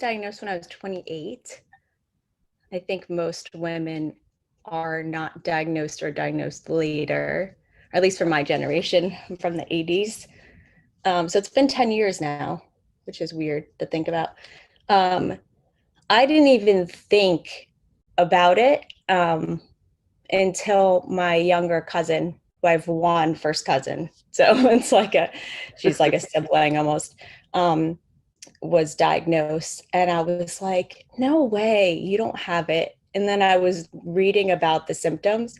diagnosed when I was 28. I think most women are not diagnosed or diagnosed later, or at least from my generation. I'm from the 80s. So it's been 10 years now, which is weird to think about. I didn't even think about it until my younger cousin, who I have one first cousin, so it's like she's like a sibling almost, was diagnosed. And I was like, no way, you don't have it. And then I was reading about the symptoms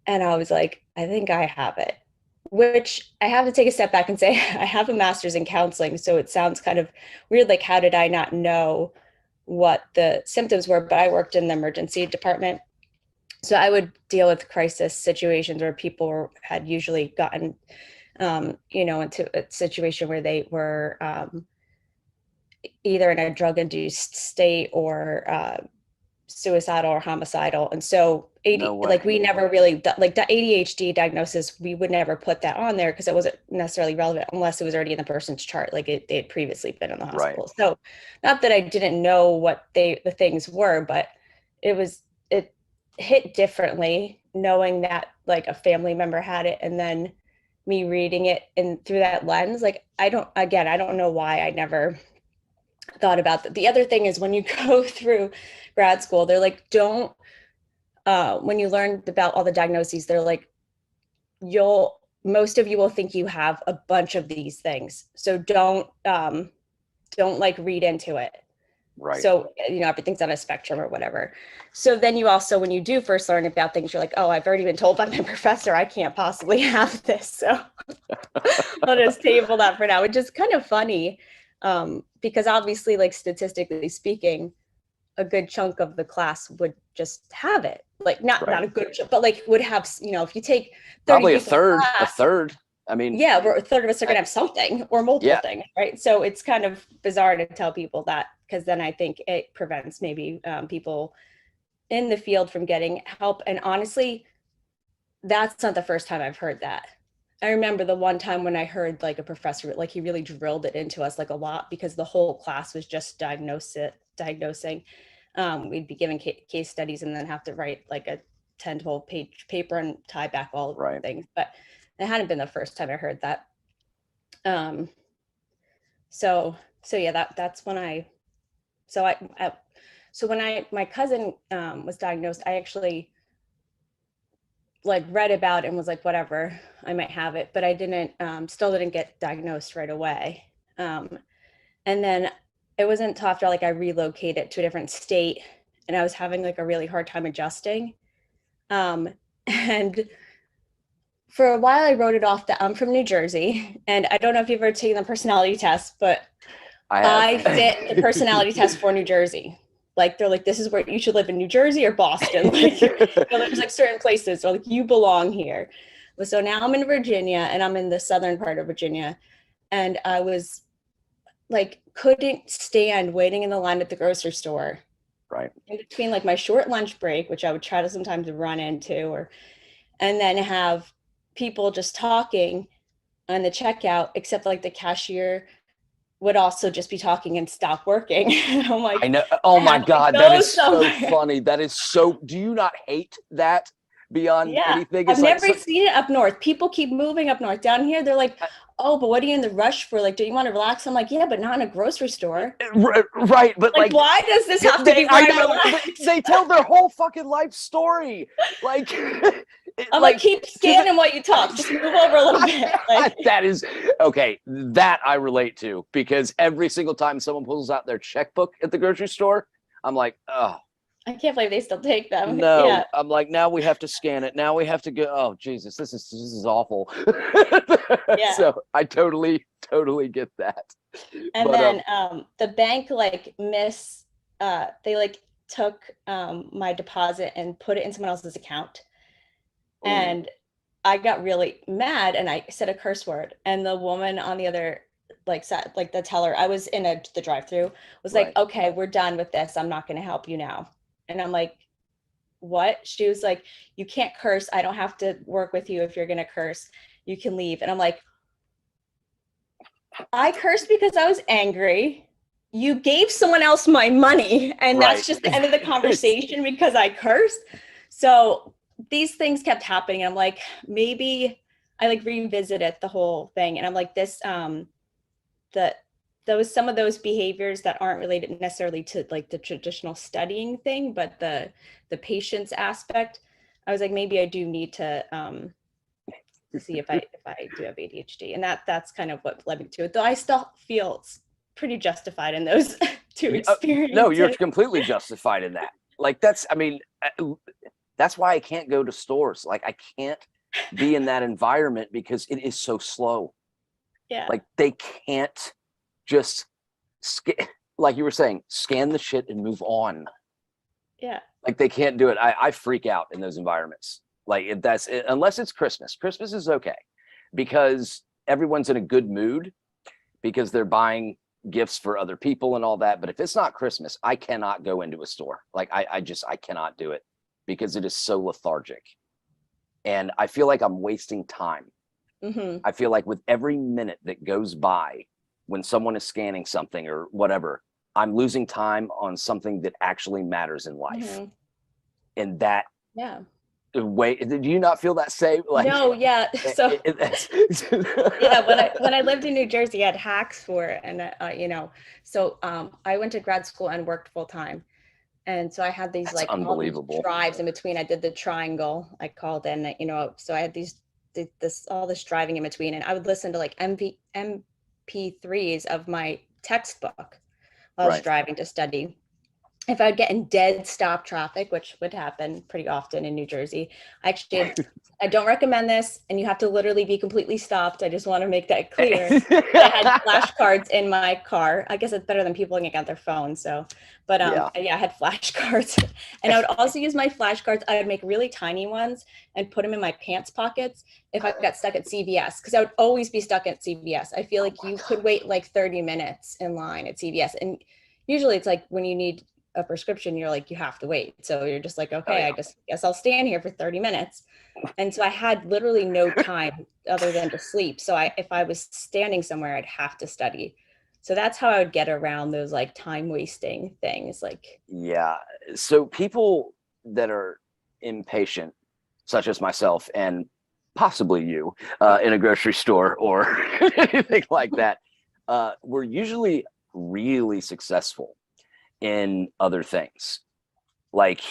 and I was like, I think I have it, which I have to take a step back and say, I have a master's in counseling. So it sounds kind of weird. Like, how did I not know what the symptoms were? But I worked in the emergency department. So I would deal with crisis situations where people had usually gotten, into a situation where they were either in a drug-induced state or suicidal or homicidal. And so we never really, like the ADHD diagnosis, we would never put that on there because it wasn't necessarily relevant unless it was already in the person's chart, like they had previously been in the hospital. Right. So not that I didn't know what the things were, but it hit differently knowing that like a family member had it, and then me reading it and through that lens, like I don't know why I never thought about that. The other thing is when you go through grad school, they're like, when you learn about all the diagnoses, they're like, most of you will think you have a bunch of these things. So don't like read into it. Right. So, everything's on a spectrum or whatever. So then you also, when you do first learn about things, you're like, oh, I've already been told by my professor, I can't possibly have this. So I'll just table that for now, which is kind of funny. Because obviously, like statistically speaking, a good chunk of the class would just have it. Like not a good chunk, but like would have, if you take 30 probably a third. I mean, yeah, a third of us are gonna have something or multiple things, right? So it's kind of bizarre to tell people that, because then I think it prevents maybe people in the field from getting help. And honestly, that's not the first time I've heard that. I remember the one time when I heard like a professor, like he really drilled it into us like a lot, because the whole class was just diagnosing. We'd be given case studies and then have to write like a 10, 12 page paper and tie back all of the things. But it hadn't been the first time I heard that. So yeah, that's when my cousin was diagnosed, I actually like read about it and was like, whatever, I might have it, but I still didn't get diagnosed right away. And then it wasn't until after like I relocated to a different state and I was having like a really hard time adjusting. And for a while I wrote it off that I'm from New Jersey, and I don't know if you've ever taken the personality test, but I fit the personality test for New Jersey. Like they're like, this is where you should live, in New Jersey or Boston. Like, there's like certain places, or like you belong here. So now I'm in Virginia, and I'm in the southern part of Virginia, and I was like, couldn't stand waiting in the line at the grocery store. Right. In between like my short lunch break, which I would try to sometimes run into, and then have people just talking on the checkout, except like the cashier would also just be talking and stop working. I'm like, I know. Oh my God, that is so funny. That is so, do you not hate that beyond anything? I've never seen it up north. People keep moving up north. Down here, they're like, oh, but what are you in the rush for? Like, do you want to relax? I'm like, yeah, but not in a grocery store. Right. But like why does this have to be where I relax? They tell their whole fucking life story. Like, I'm like, keep scanning while you talk. Just move over a little bit. Like, that is okay. That I relate to, because every single time someone pulls out their checkbook at the grocery store, I'm like, oh, I can't believe they still take them. No, yeah. I'm like, now we have to scan it. Now we have to go. Oh, Jesus, this is awful. Yeah. So I totally get that. And then the bank like they like took my deposit and put it in someone else's account. Ooh. And I got really mad and I said a curse word, and the woman on the other like the teller, I was in the drive-through, was like, okay, we're done with this. I'm not going to help you now. And I'm like, what? She was like, you can't curse. I don't have to work with you if you're going to curse. You can leave. And I'm like, I cursed because I was angry. you gave someone else my money, and Right. that's just the end of the conversation because I cursed. So these things kept happening. I'm like, maybe I like revisited the whole thing, and I'm like, this that those some of those behaviors that aren't related necessarily to like the traditional studying thing, but the patience aspect. I was like, maybe I do need to see if I do have ADHD, and that's kind of what led me to it. Though I still feel pretty justified in those two experiences. No, you're completely justified in that. Like that's why I can't go to stores. Like I can't be in that environment because it is so slow. Yeah. Like they can't just like you were saying, scan the shit and move on. Yeah. Like they can't do it. I freak out in those environments. Like unless it's Christmas. Christmas is okay because everyone's in a good mood because they're buying gifts for other people and all that. But if it's not Christmas, I cannot go into a store. Like I cannot do it because it is so lethargic. And I feel like I'm wasting time. Mm-hmm. I feel like with every minute that goes by when someone is scanning something or whatever, I'm losing time on something that actually matters in life. Mm-hmm. And that yeah. Way, did you not feel that same? Like, no, yeah. So yeah, when I lived in New Jersey, I had hacks for it, and so I went to grad school and worked full time, and so I had these That's unbelievable drives in between. I did the triangle, I called in, so I had all this driving in between, and I would listen to like MP3s of my textbook while I was driving to study. If I'd get in dead stop traffic, which would happen pretty often in New Jersey, I don't recommend this, and you have to literally be completely stopped. I just want to make that clear. I had flashcards in my car. I guess it's better than people looking at their phones. So, but yeah, I had flashcards, and I would also use my flashcards. I would make really tiny ones and put them in my pants pockets if I got stuck at CVS, because I would always be stuck at CVS. I feel like you could wait like 30 minutes in line at CVS, and usually it's like when you need a prescription, you're like, you have to wait. So you're just like, okay, I just guess I'll stand here for 30 minutes. And so I had literally no time other than to sleep. So if I was standing somewhere, I'd have to study. So that's how I would get around those like time wasting things. Like, yeah. So people that are impatient, such as myself and possibly you, in a grocery store or anything like that, we're usually really successful in other things, like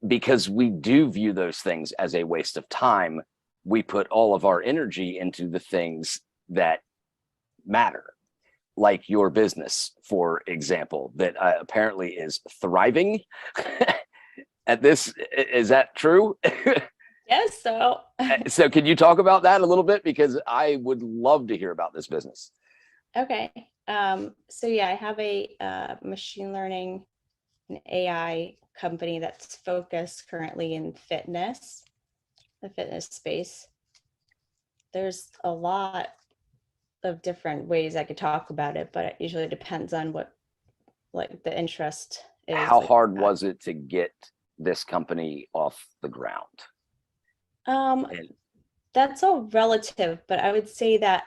because we do view those things as a waste of time. We put all of our energy into the things that matter, like your business, for example, that apparently is thriving at this. Is that true? yes. So can you talk about that a little bit, because I would love to hear about this business. Okay. So yeah, I have a machine learning and AI company that's focused currently in the fitness space. There's a lot of different ways I could talk about it, but it usually depends on what like the interest is. How hard was it to get this company off the ground? That's all relative, but I would say that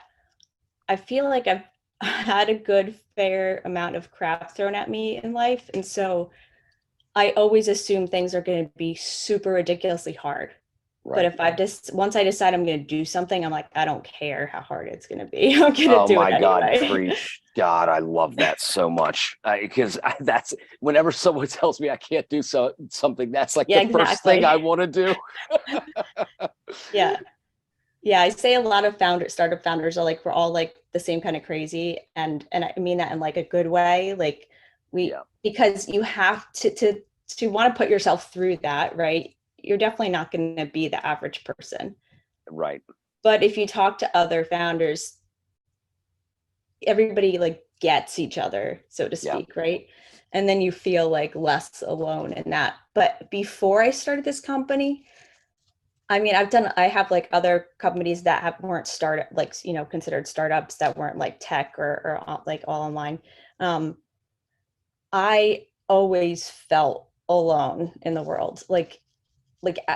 I feel like I've had a good fair amount of crap thrown at me in life. And so I always assume things are going to be super ridiculously hard. Right. But if once I decide I'm going to do something, I'm like, I don't care how hard it's going to be. I'm going to do it anyway. Oh my God, preach. God, I love that so much. Because that's whenever someone tells me I can't do something, that's like the first thing I want to do. Yeah. Yeah, I say a lot of startup founders are like, we're all like the same kind of crazy. And I mean that in like a good way. Like because you have to want to put yourself through that, right? You're definitely not going to be the average person. Right. But if you talk to other founders, everybody like gets each other, so to speak, right? And then you feel like less alone in that. But before I started this company, I mean, I have like other companies that weren't startup, like, considered startups that weren't like tech or like all online. I always felt alone in the world, like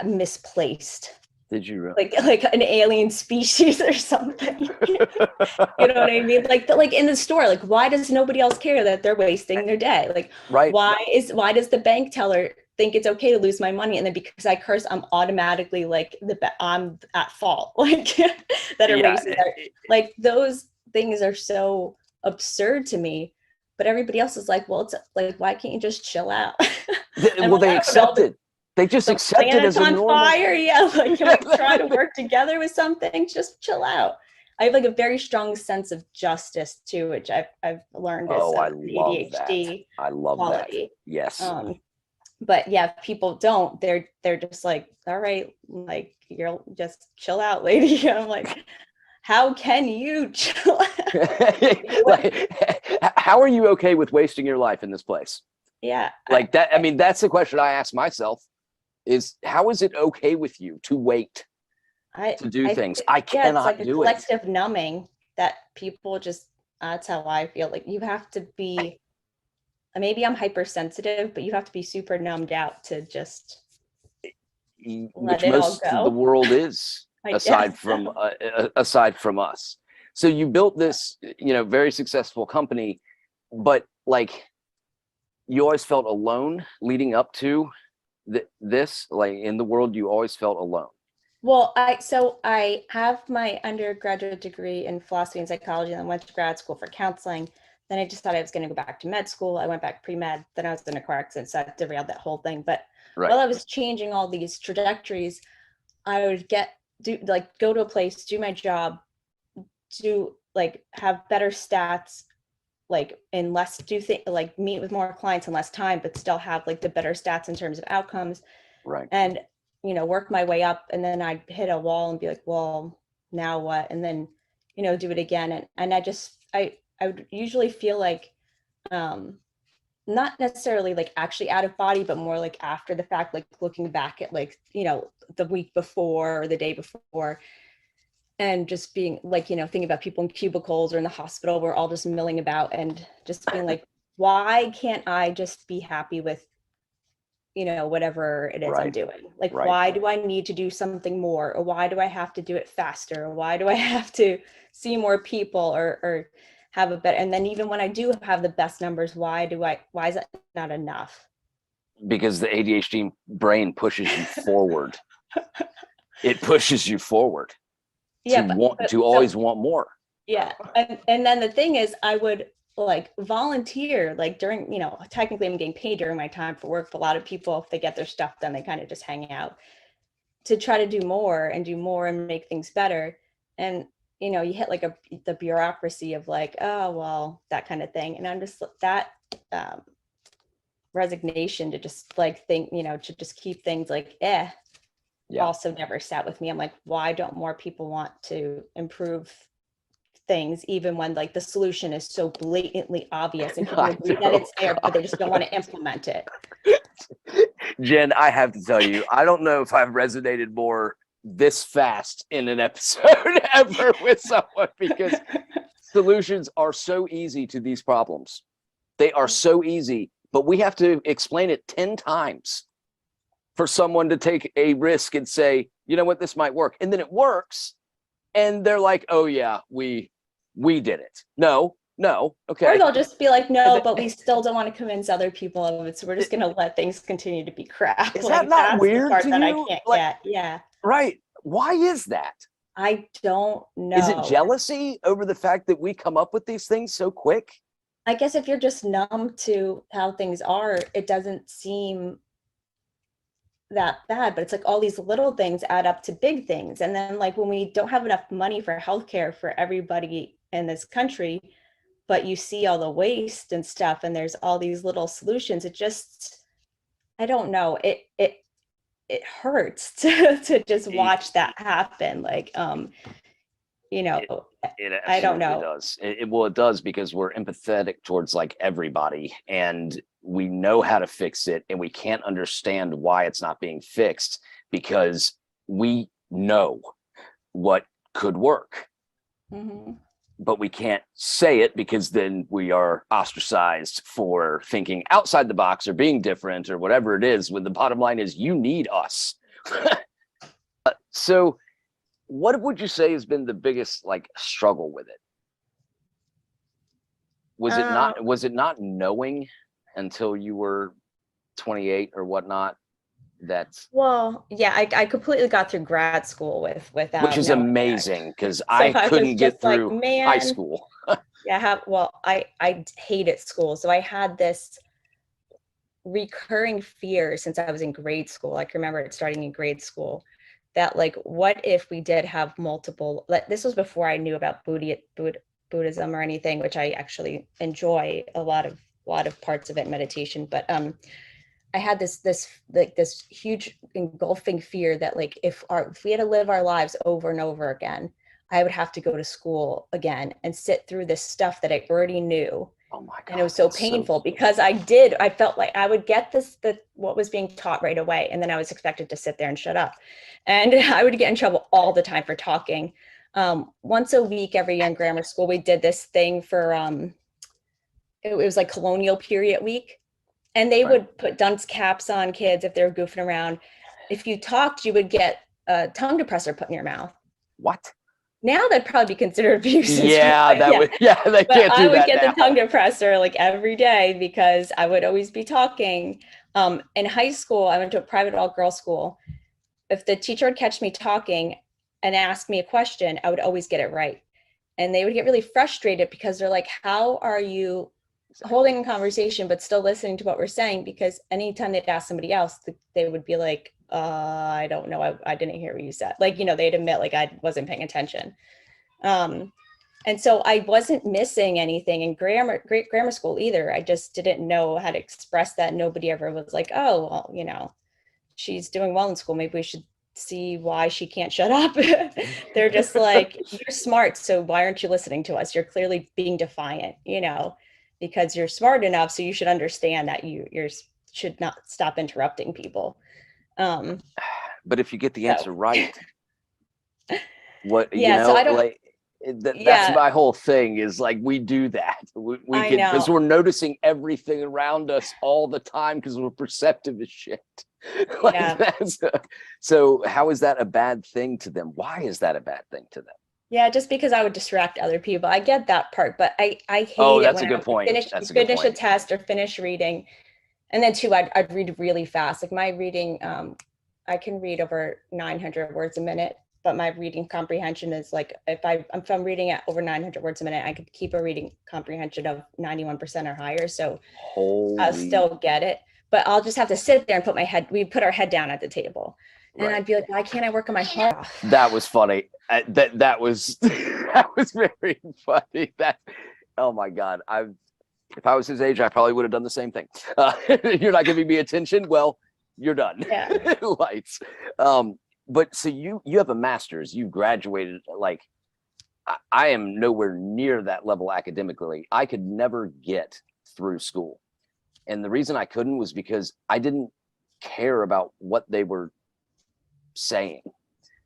misplaced. Did you really? Like an alien species or something? You know what I mean? Like in the store, like why does nobody else care that they're wasting their day? Like right. Why does the bank teller think it's okay to lose my money, and then because I curse, I'm automatically like I'm at fault, like that are wasting their, like those things are so absurd to me. But everybody else is like, well, it's like, why can't you just chill out? Well, they accept it. They just accept it as a normal. Fire, yeah. Like, can we try to work together with something? Just chill out. I have like a very strong sense of justice too, which I've learned is ADHD. I love quality. That. Yes. But yeah, if people don't, they're just like, all right, like you're just chill out, lady. And I'm like, how can you chill out? Like, how are you okay with wasting your life in this place? Yeah. Like that. I mean, that's the question I ask myself, is how is it okay with you to wait to do things? I cannot it's like do a collective numbing that people just, that's how I feel. Like you have to be, maybe I'm hypersensitive, but you have to be super numbed out to just which most of the world is, aside from us. So you built this, very successful company, but like you always felt alone leading up to this, like in the world, you always felt alone. Well, I have my undergraduate degree in philosophy and psychology, and then went to grad school for counseling. Then I decided I was going to go back to med school. I went back pre-med. Then I was in a car accident, so I derailed that whole thing. But while I was changing all these trajectories, I would go to a place, do my job, have better stats, and like meet with more clients in less time, but still have like the better stats in terms of outcomes. Right. And, work my way up, and then I'd hit a wall and be like, well, now what? And then, do it again. And I would usually feel like, not necessarily like actually out of body, but more like after the fact, like looking back at like, the week before or the day before, and just being like, thinking about people in cubicles or in the hospital, we're all just milling about, and just being like, why can't I just be happy with, whatever it is I'm doing? Like, why do I need to do something more? Or why do I have to do it faster? Or why do I have to see more people or have a better, and then even when I do have the best numbers, why is that not enough? Because the ADHD brain pushes you forward. It pushes you forward. Yeah, to always want more. Yeah. And then the thing is, I would like volunteer, like during, technically I'm getting paid during my time for work, but a lot of people, if they get their stuff done, they kind of just hang out to try to do more and make things better. And, you hit like the bureaucracy of like, oh, well, that kind of thing. And I'm just that resignation to just like think, to just keep things like, also never sat with me. I'm like, why don't more people want to improve things, even when like the solution is so blatantly obvious and people agree that it's there, but they just don't want to implement it? Jen, I have to tell you, I don't know if I've resonated more this fast in an episode ever with someone, because solutions are so easy to these problems. They are so easy, but we have to explain it 10 times for someone to take a risk and say, you know what, this might work. And then it works. And they're like, oh yeah, we did it. No, okay. Or they'll just be like, no, but we still don't want to convince other people of it. So we're just going to let things continue to be crap. Is that not weird to you? I can't get. Yeah. Right. Why is that? I don't know. Is it jealousy over the fact that we come up with these things so quick? I guess if you're just numb to how things are, it doesn't seem that bad, but it's like all these little things add up to big things. And then like when we don't have enough money for healthcare for everybody in this country, but you see all the waste and stuff, and there's all these little solutions, it just, I don't know, it hurts to just watch that happen. Like, it I don't know. Does. It does, because we're empathetic towards like everybody, and we know how to fix it, and we can't understand why it's not being fixed, because we know what could work. Mm-hmm. But we can't say it, because then we are ostracized for thinking outside the box or being different or whatever it is, when the bottom line is you need us. So what would you say has been the biggest like struggle with it? Was it not knowing until you were 28 or whatnot? Well, yeah, I completely got through grad school Which without is knowing amazing because that. So I I was couldn't get just like, through high man, school. yeah, I hated school. So I had this recurring fear since I was in grade school. I can remember it starting in grade school that like, what if we did have multiple, like this was before I knew about Buddhism or anything, which I actually enjoy a lot of parts of it, meditation. But I had this huge engulfing fear that like if we had to live our lives over and over again, I would have to go to school again and sit through this stuff that I already knew. Oh my God. And it was so painful because I felt like I would get what was being taught right away. And then I was expected to sit there and shut up. And I would get in trouble all the time for talking. Once a week, every year in grammar school, we did this thing for, it was like colonial period week. And they would put dunce caps on kids if they were goofing around. If you talked, you would get a tongue depressor put in your mouth. What? Now that'd probably be considered abuse. Yeah, they can't do that now. I would get the tongue depressor like every day because I would always be talking. In high school, I went to a private all-girls school. If the teacher would catch me talking and ask me a question, I would always get it right. And they would get really frustrated because they're like, how are you holding a conversation but still listening to what we're saying? Because anytime they'd ask somebody else, they would be like, I don't know, I didn't hear what you said. Like, they'd admit like I wasn't paying attention. And so I wasn't missing anything in grammar school either. I just didn't know how to express that. Nobody ever was like, oh, well, she's doing well in school, maybe we should see why she can't shut up. They're just like, you're smart, so why aren't you listening to us? You're clearly being defiant, because you're smart enough, so you should understand that you should not stop interrupting people. But if you get the answer right, what so I don't, like that's my whole thing is like we do that. We can because we're noticing everything around us all the time because we're perceptive as shit. So how is that a bad thing to them? Why is that a bad thing to them? Yeah, just because I would distract other people. I get that part, but I hate it when I finish a test or finish reading. And then too, I'd read really fast. Like my reading, I can read over 900 words a minute, but my reading comprehension is like, if I'm reading at over 900 words a minute, I could keep a reading comprehension of 91% or higher. So I'll still get it, but I'll just have to sit there and we put our head down at the table. And I'd be like, why can't I work on my heart off? That was funny. That was very funny. Oh my God. If I was his age, I probably would have done the same thing. You're not giving me attention. Well, you're done. Yeah. Lights. But so you have a master's, you graduated. Like I am nowhere near that level academically. I could never get through school. And the reason I couldn't was because I didn't care about what they were saying.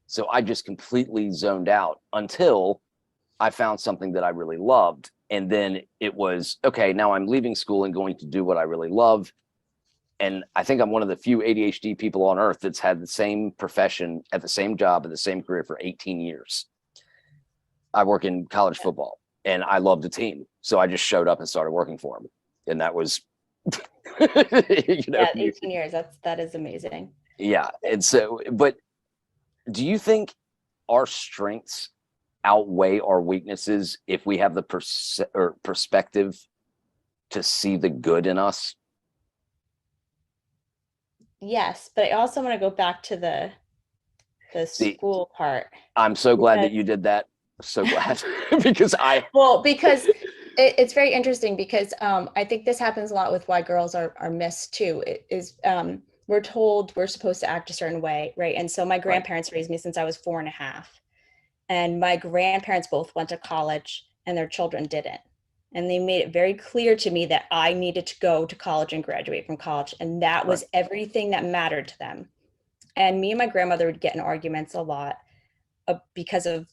So I just completely zoned out until I found something that I really loved. And then it was, okay, now I'm leaving school and going to do what I really love. And I think I'm one of the few ADHD people on earth that's had the same profession at the same job at the same career for 18 years. I work in college football and I love the team. So I just showed up and started working for them. And that was, 18 years. That is amazing. Yeah. And so, but do you think our strengths outweigh our weaknesses if we have the perspective to see the good in us? Yes, but I also want to go back to the school part. I'm so glad that you did that. So glad because it's very interesting because I think this happens a lot with why girls are missed too. We're told we're supposed to act a certain way, right? And so my grandparents raised me since I was 4.5, and my grandparents both went to college and their children didn't. And they made it very clear to me that I needed to go to college and graduate from college. And that was everything that mattered to them. And me and my grandmother would get in arguments a lot because of,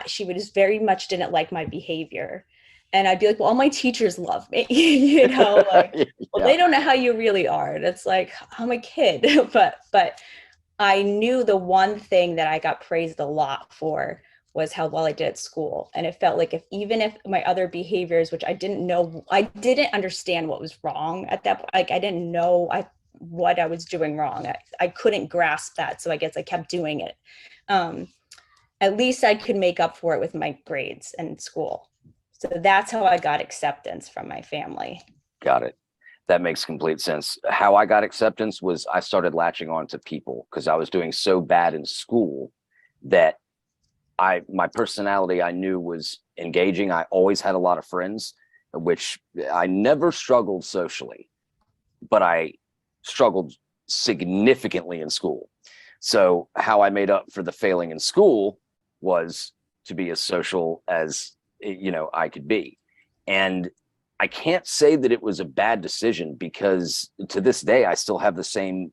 she would just very much didn't like my behavior. And I'd be like, well, all my teachers love me, they don't know how you really are. And it's like, I'm a kid, but I knew the one thing that I got praised a lot for was how well I did at school. And it felt like even if my other behaviors, which I didn't know, I didn't understand what was wrong at that point. Like I didn't know what I was doing wrong. I couldn't grasp that. So I guess I kept doing it. At least I could make up for it with my grades and school. So that's how I got acceptance from my family. Got it. That makes complete sense. How I got acceptance was I started latching on to people because I was doing so bad in school that my personality I knew was engaging. I always had a lot of friends, which I never struggled socially, but I struggled significantly in school. So how I made up for the failing in school was to be as social as I could be. And I can't say that it was a bad decision because to this day, I still have the same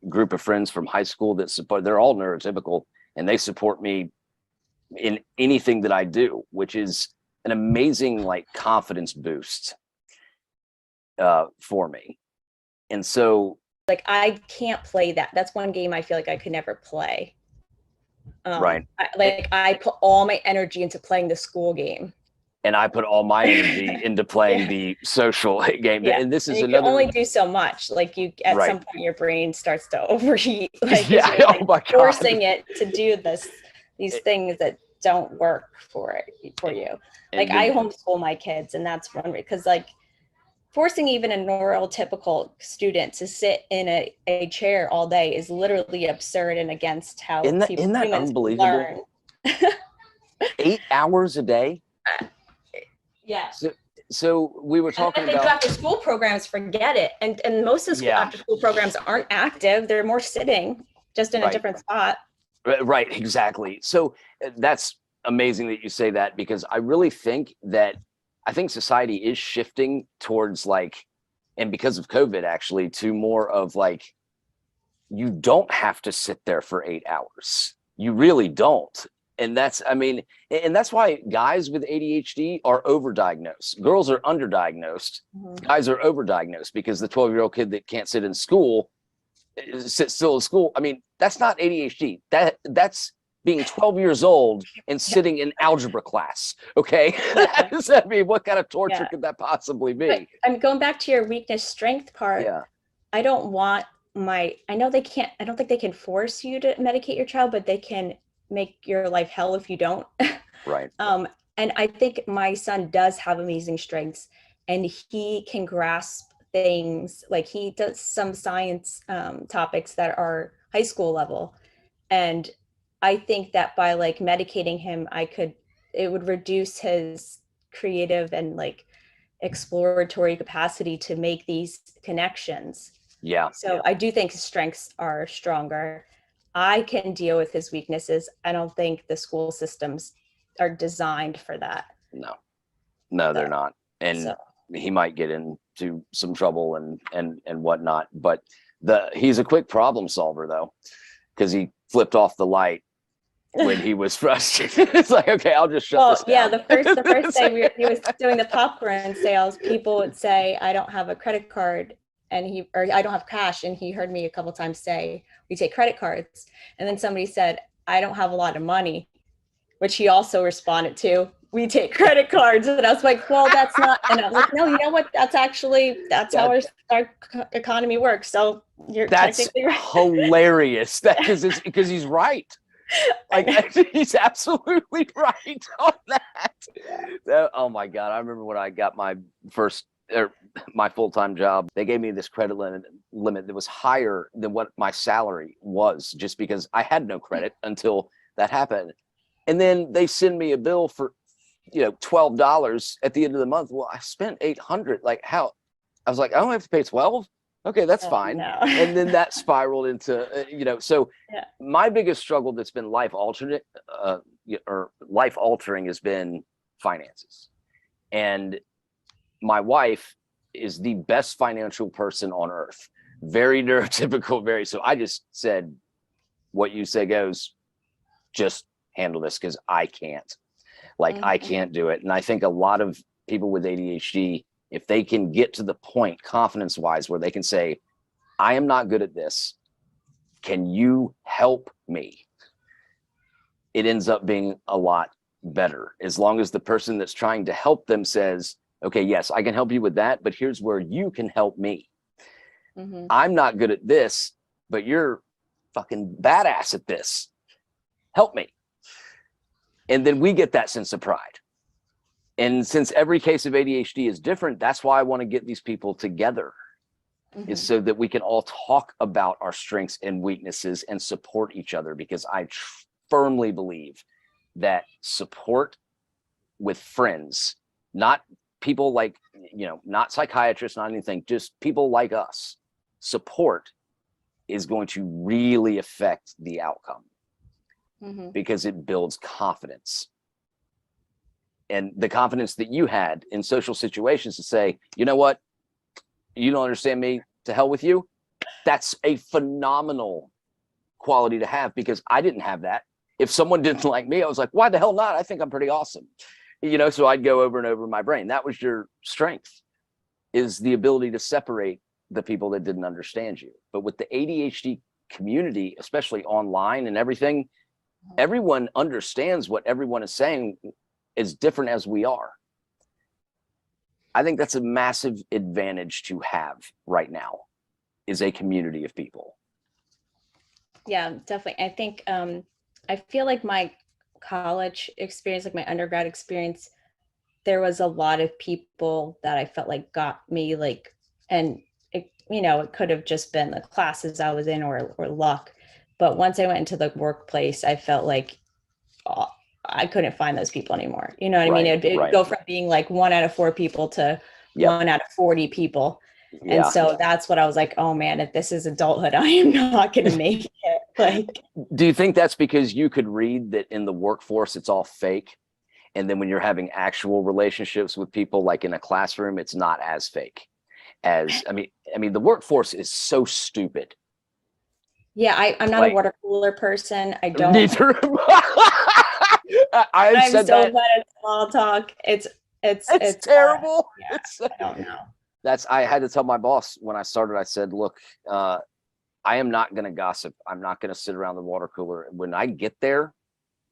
group of friends from high school that support, they're all neurotypical and they support me in anything that I do, which is an amazing like confidence boost for me. And so like, I can't play that. That's one game I feel like I could never play. Right. I put all my energy into playing the school game. And I put all my energy into playing the social game. Yeah. And this is another. You only do so much. Like at some point, your brain starts to overheat. Like yeah. You're, oh my God. Forcing it to do these things that don't work for you. Like I homeschool my kids, and that's one because like forcing even a neurotypical student to sit in a chair all day is literally absurd and against how isn't that unbelievable? Learn. 8 hours a day. Yeah. So we were talking about after school programs, forget it. And most of the after school programs aren't active. They're more sitting just in a different spot. Right, exactly. So that's amazing that you say that because I really think that I think society is shifting towards like, and because of COVID actually, to more of like, you don't have to sit there for 8 hours. You really don't. And that's why guys with ADHD are overdiagnosed. Girls are underdiagnosed. Mm-hmm. Guys are overdiagnosed because the 12-year-old kid that can't sit in school, sit still in school. I mean, that's not ADHD. That's being 12 years old and sitting in algebra class. Okay. I mean, what kind of torture could that possibly be? But I'm going back to your weakness strength part. Yeah. I don't think they can force you to medicate your child, but they can make your life hell if you don't. Right. And I think my son does have amazing strengths and he can grasp things. Like he does some science topics that are high school level. And I think that by like medicating him, it would reduce his creative and like exploratory capacity to make these connections. Yeah. So I do think his strengths are stronger. I can deal with his weaknesses. I don't think the school systems are designed for that. No, they're not. And he might get into some trouble and whatnot, but he's a quick problem solver though, because he flipped off the light when he was frustrated. It's like, okay, I'll just shut this down. Yeah, the first day he was doing the popcorn sales, people would say, I don't have a credit card. Or I don't have cash. And he heard me a couple of times say, we take credit cards. And then somebody said, I don't have a lot of money, which he also responded to, we take credit cards. And I was like, well, that's not, and I was like, no, you know what? That's how our economy works. So that's right. Hilarious. Because he's right. Like he's absolutely right on that. Oh my God. I remember when I got my full-time job, they gave me this credit limit that was higher than what my salary was just because I had no credit until that happened. And then they send me a bill for, $12 at the end of the month. Well, I spent $800. Like how? I was like, I don't have to pay 12. Okay, that's fine. No. And then that spiraled into, so my biggest struggle that's been life altering has been finances. And my wife is the best financial person on earth. Very neurotypical, so I just said, what you say goes, just handle this because I can't. I can't do it. And I think a lot of people with ADHD, if they can get to the point confidence-wise where they can say, I am not good at this, can you help me? It ends up being a lot better as long as the person that's trying to help them says, okay, yes, I can help you with that, but here's where you can help me. Mm-hmm. I'm not good at this, but you're fucking badass at this. Help me. And then we get that sense of pride. And since every case of ADHD is different, that's why I want to get these people together, is so that we can all talk about our strengths and weaknesses and support each other, because I firmly believe that support with friends, not people like, not psychiatrists, not anything, just people like us, support is going to really affect the outcome, because it builds confidence. And the confidence that you had in social situations to say, you know what, you don't understand me, to hell with you. That's a phenomenal quality to have, because I didn't have that. If someone didn't like me, I was like, why the hell not? I think I'm pretty awesome. So I'd go over and over in my brain. That was your strength, is the ability to separate the people that didn't understand you. But with the ADHD community, especially online and everything, everyone understands what everyone is saying, as different as we are. I think that's a massive advantage to have right now, is a community of people. Yeah, definitely. I think I feel like my college experience, like my undergrad experience, there was a lot of people that I felt like got me, like, and it, it could have just been the classes I was in or luck. But once I went into the workplace, I felt like I couldn't find those people anymore. You know what I mean? It'd go from being like 1 out of 4 people to 1 out of 40 people. Yeah. And so that's what I was like, oh man, if this is adulthood, I am not going to make it. Like, do you think that's because you could read that in the workforce, it's all fake? And then when you're having actual relationships with people, like in a classroom, it's not as fake as, I mean, the workforce is so stupid. Yeah. I'm not a water cooler person. I don't. Neither. I'm so bad at small talk. It's terrible. I don't know. I had to tell my boss when I started, I said, look, I am not going to gossip. I'm not going to sit around the water cooler. When I get there,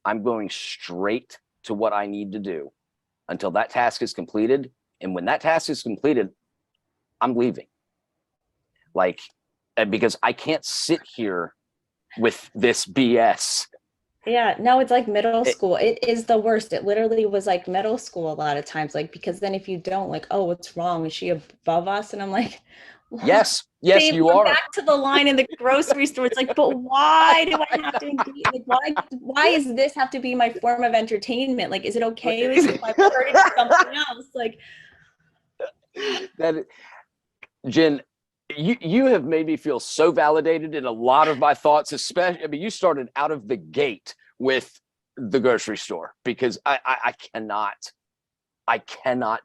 I'm going straight to what I need to do until that task is completed. And when that task is completed, I'm leaving. Like, because I can't sit here with this BS. Yeah, no, it's like middle school. It is the worst. It literally was like middle school a lot of times, like, because then if you don't, like, oh, what's wrong? Is she above us? And I'm like, well, yes, you are. Back to the line in the grocery store. It's like, but why do I have to engage? Like, why does this have to be my form of entertainment? Like, is it okay if I'm hurting something else? Like, that, Jen, you have made me feel so validated in a lot of my thoughts, especially, I mean, you started out of the gate with the grocery store, because I cannot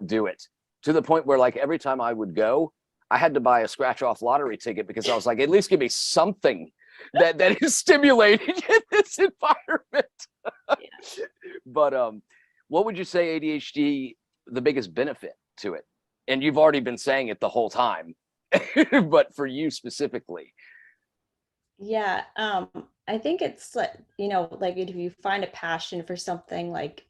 do it, to the point where, like, every time I would go, I had to buy a scratch off lottery ticket, because I was like, at least give me something that is stimulating in this environment. Yeah. But what would you say ADHD, the biggest benefit to it? And you've already been saying it the whole time. But for you specifically. Yeah, I think it's like, like if you find a passion for something, like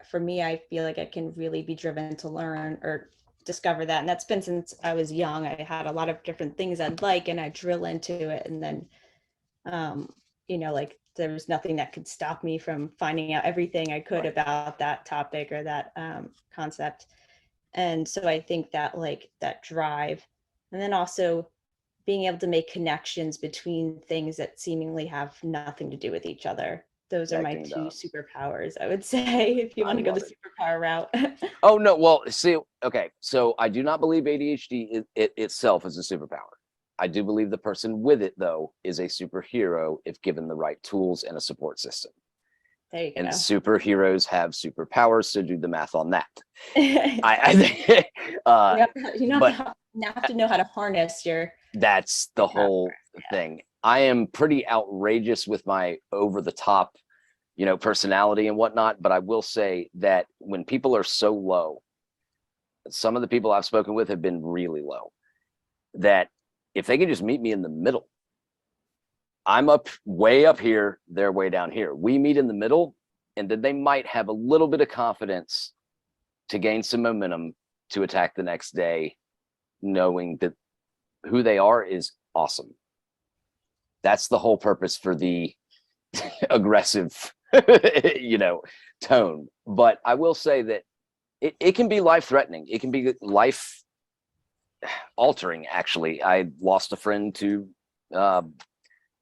for me, I feel like I can really be driven to learn or discover that. And that's been since I was young. I had a lot of different things I'd like, and I drill into it. And then, like there was nothing that could stop me from finding out everything I could about that topic or that concept. And so I think that, like, that drive, and then also being able to make connections between things that seemingly have nothing to do with each other. Those are my 2 superpowers, I would say, if you want to go the superpower route. Oh, no. Well, see, okay. So I do not believe ADHD itself is a superpower. I do believe the person with it, though, is a superhero if given the right tools and a support system. There you go. And superheroes have superpowers, so do the math on that. I think you have to know how to harness your. That's the whole thing. I am pretty outrageous with my over-the-top, personality and whatnot. But I will say that when people are so low, some of the people I've spoken with have been really low, that if they can just meet me in the middle, I'm way up here, they're way down here. We meet in the middle, and then they might have a little bit of confidence to gain some momentum to attack the next day, knowing that who they are is awesome. That's the whole purpose for the aggressive, tone. But I will say that it can be life-threatening. It can be life-altering, actually. I lost a friend to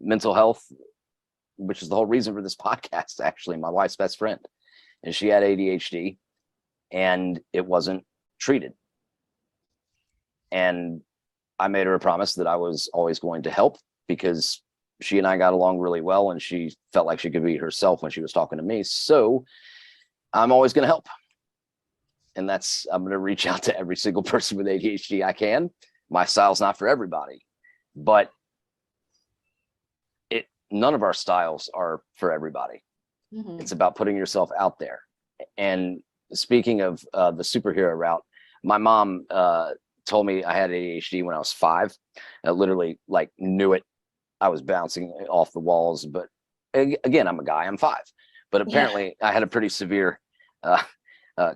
mental health, which is the whole reason for this podcast, actually. My wife's best friend. And she had ADHD, and it wasn't treated. And I made her a promise that I was always going to help, because she and I got along really well, and she felt like she could be herself when she was talking to me. So I'm always going to help. And I'm going to reach out to every single person with ADHD I can. My style's not for everybody, but none of our styles are for everybody. Mm-hmm. It's about putting yourself out there. And speaking of the superhero route, my mom told me I had ADHD when I was 5. I literally knew it. I was bouncing off the walls, but again, I'm a guy, I'm 5, but apparently I had a pretty severe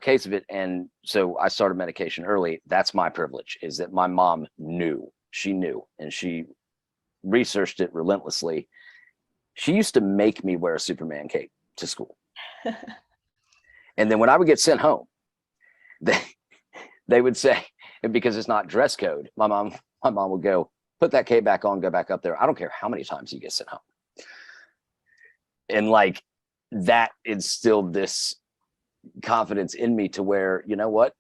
case of it. And so I started medication early. That's my privilege, is that my mom knew, and she researched it relentlessly. She used to make me wear a Superman cape to school. And then when I would get sent home, they would say, because it's not dress code, my mom would go, put that cape back on, go back up there. I don't care how many times you get sent home. And that instilled this confidence in me to where, you know what,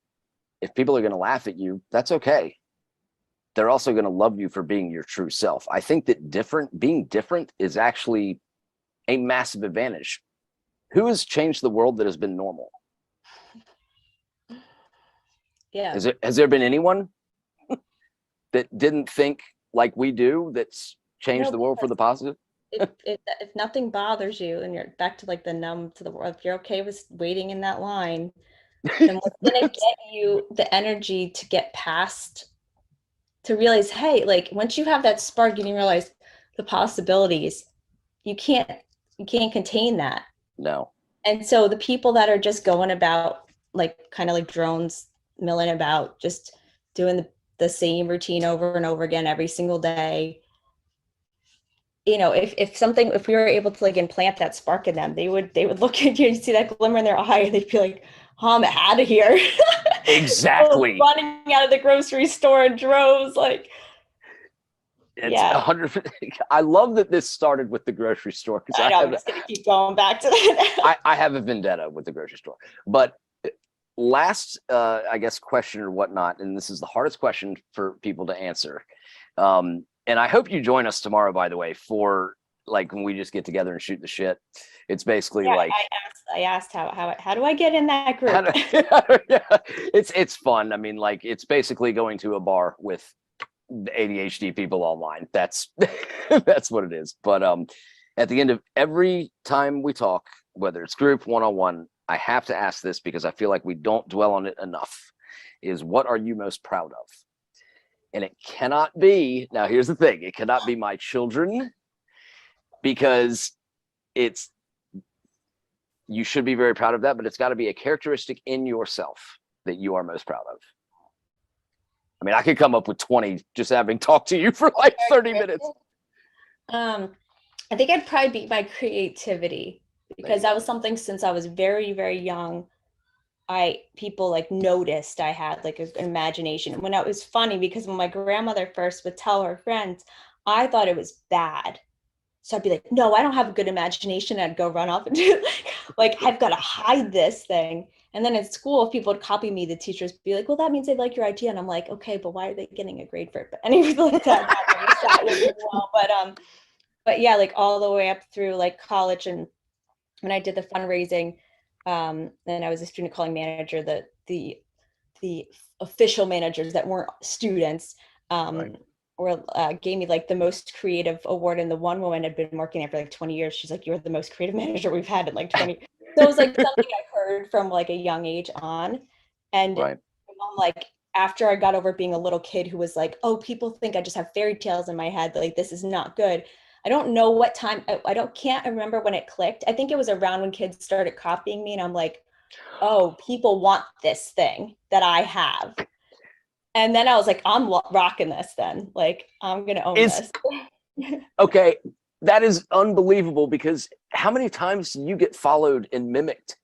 if people are going to laugh at you, that's okay. They're also going to love you for being your true self. I think that being different is actually a massive advantage. Who has changed the world that has been normal? Yeah. Has there been anyone that didn't think like we do, that's changed the world for the positive? If nothing bothers you and you're back to the numb to the world, if you're okay with waiting in that line, then what's going to get you the energy to get past, to realize, hey, once you have that spark and you realize the possibilities, you can't contain that. No. And so the people that are just going about kind of like drones, milling about, just doing the same routine over and over again every single day, if we were able to implant that spark in them, they would look at you and see that glimmer in their eye, and they'd be like, oh, I'm out of here. Exactly. Running out of the grocery store in droves, It's 100%. I love that this started with the grocery store, because I'm just gonna keep going back to that. I have a vendetta with the grocery store. But last, I guess, question or whatnot, and this is the hardest question for people to answer. And I hope you join us tomorrow, by the way, for when we just get together and shoot the shit. It's basically I asked how do I get in that group? It's fun. I mean, it's basically going to a bar with ADHD people online. That's that's what it is. But at the end of every time we talk, whether it's group, one-on-one, I have to ask this, because I feel like we don't dwell on it enough, is what are you most proud of? And it cannot be, now here's the thing, it cannot be my children, because you should be very proud of that, but it's got to be a characteristic in yourself that you are most proud of. I mean, I could come up with 20 just having talked to you for 30 minutes. I think I'd probably be my creativity, because that was something since I was very, very young. People noticed I had an imagination. When it was funny, because when my grandmother first would tell her friends, I thought it was bad. So I'd be like, no, I don't have a good imagination. I'd go run off and do I've got to hide this thing. And then at school, if people would copy me, the teachers would be like, well, that means they like your idea. And I'm like, okay, but why are they getting a grade for it? But anything like that. But yeah, all the way up through college, and when I did the fundraising, then I was a student calling manager. The official managers that weren't students gave me the most creative award. And the one woman had been working there for 20 years. She's like, you're the most creative manager we've had in 20. So it was something I heard from a young age on. And after I got over being a little kid who was oh, people think I just have fairy tales in my head, this is not good. I don't know what time, can't remember when it clicked. I think it was around when kids started copying me, and I'm like, oh, people want this thing that I have. And then I was like, I'm rocking this then. Like, I'm going to own this. Okay. That is unbelievable, because how many times do you get followed and mimicked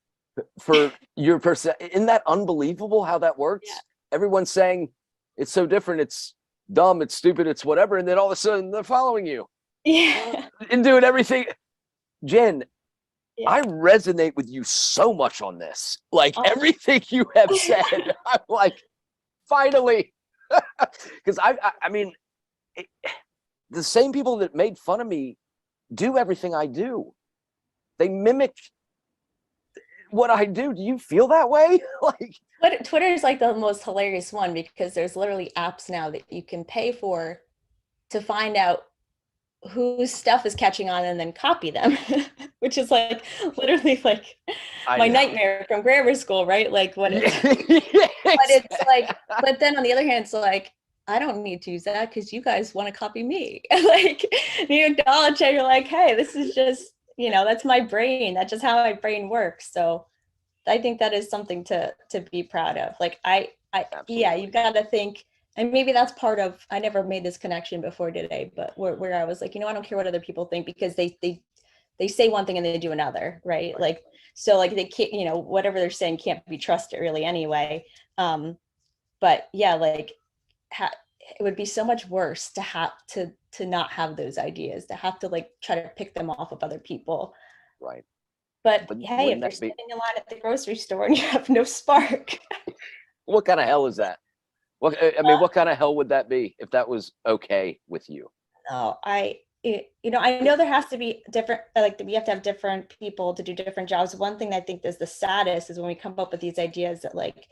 for your person? Isn't that unbelievable how that works? Yeah. Everyone's saying it's so different. It's dumb. It's stupid. It's whatever. And then all of a sudden they're following you. Yeah. And doing everything. Jen, yeah. I resonate with you so much on this. Like everything you have said, I'm like, finally. Because I mean, the same people that made fun of me do everything I do. They mimic what I do. Do you feel that way? Like, Twitter is like the most hilarious one, because there's literally apps now that you can pay for to find out whose stuff is catching on and then copy them, which is like literally like my nightmare from grammar school, right? Like what it, yes. But it's like, but then on the other hand, it's like, I don't need to use that because you guys want to copy me. Like you acknowledge it, you're like, hey, this is just, you know, that's my brain. That's just how my brain works. So I think that is something to be proud of. Like yeah, you've got to think, and maybe that's part of, I never made this connection before today, but where I was like, you know, I don't care what other people think, because they say one thing and they do another, right? Like, so like they can't, you know, whatever they're saying can't be trusted really anyway. But yeah, like it would be so much worse to have to not have those ideas, to have to like try to pick them off of other people. Right. But hey, if you're standing in line at the grocery store and you have no spark. What kind of hell is that? What, I mean, what kind of hell would that be if that was okay with you? No, you know, I know there has to be different, like we have to have different people to do different jobs. One thing I think is the saddest is when we come up with these ideas that like,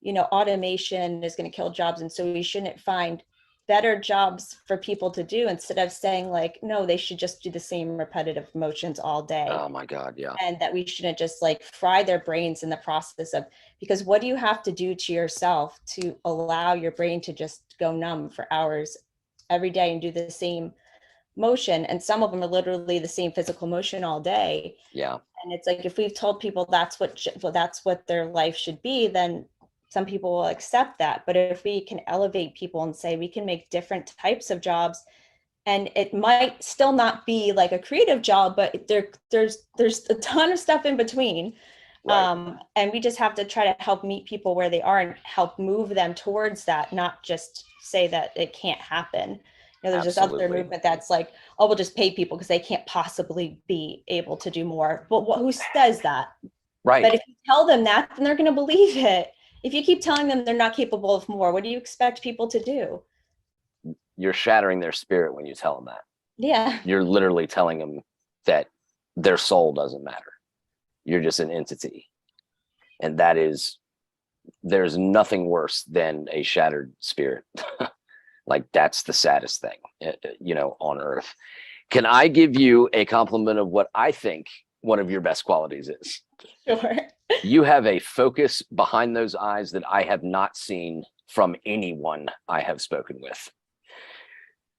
you know, automation is going to kill jobs. And so we shouldn't find better jobs for people to do, instead of saying like, no, they should just do the same repetitive motions all day. Oh my God. Yeah. And that we shouldn't just like fry their brains in the process of, because what do you have to do to yourself to allow your brain to just go numb for hours every day and do the same motion? And some of them are literally the same physical motion all day. Yeah. And it's like, if we've told people that's what their life should be, then some people will accept that. But if we can elevate people and say we can make different types of jobs, and it might still not be like a creative job, but there's a ton of stuff in between. Right. And we just have to try to help meet people where they are and help move them towards that, not just say that it can't happen. You know, there's Absolutely. This other movement that's like, oh, we'll just pay people because they can't possibly be able to do more. But who says that? Right. But if you tell them that, then they're going to believe it. If you keep telling them they're not capable of more, what do you expect people to do? You're shattering their spirit when you tell them that. Yeah. You're literally telling them that their soul doesn't matter. You're just an entity. And there's nothing worse than a shattered spirit. Like that's the saddest thing, you know, on earth. Can I give you a compliment of what I think one of your best qualities is? Sure. You have a focus behind those eyes that I have not seen from anyone I have spoken with.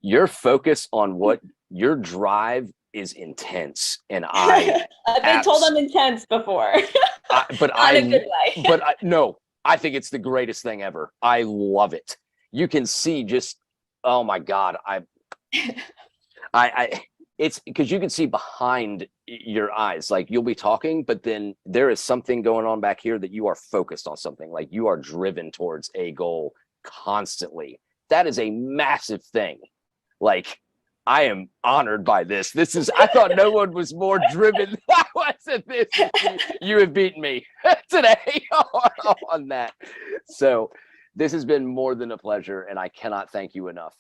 Your focus on what your drive is intense, and I've been told I'm intense before. No, I think it's the greatest thing ever. I love it. You can see just, oh my God, it's because you can see behind your eyes, like you'll be talking, but then there is something going on back here that you are focused on something, like you are driven towards a goal constantly. That is a massive thing. Like, I am honored by this. I thought no one was more driven than I was at this. You have beaten me today on that. So this has been more than a pleasure, and I cannot thank you enough.